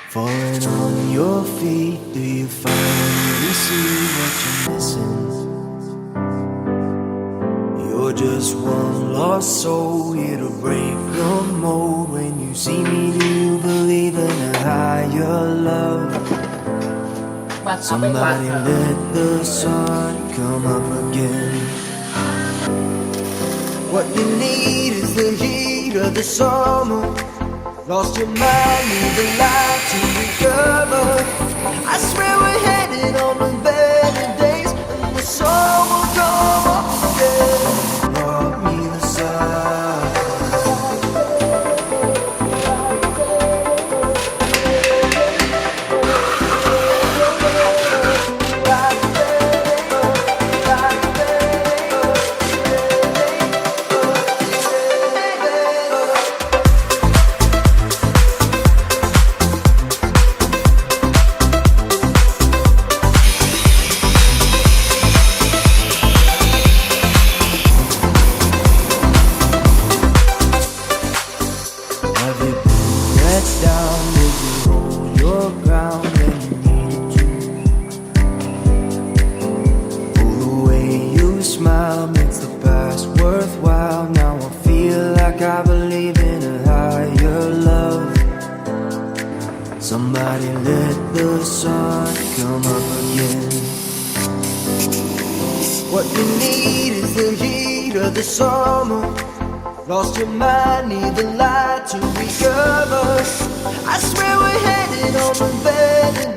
Falling on your feet, do you finally see what you're missing? You're just one lost soul, here to break the mold. When you see me, do you believe in a higher love? Somebody let the sun come up again. What you need is the heat of the summer. Lost your mind, need the light to recover. I swear we're headed on the better days, and the sun will come up again. Brought me the sun. Have you been let down? Did you hold your ground when you needed to? Oh, the way you smile makes the past worthwhile. Now I feel like I believe in a higher love. Somebody let the sun come up again. What you need is the heat of the summer. Lost your mind, need the light to recover. I swear we're headed on the better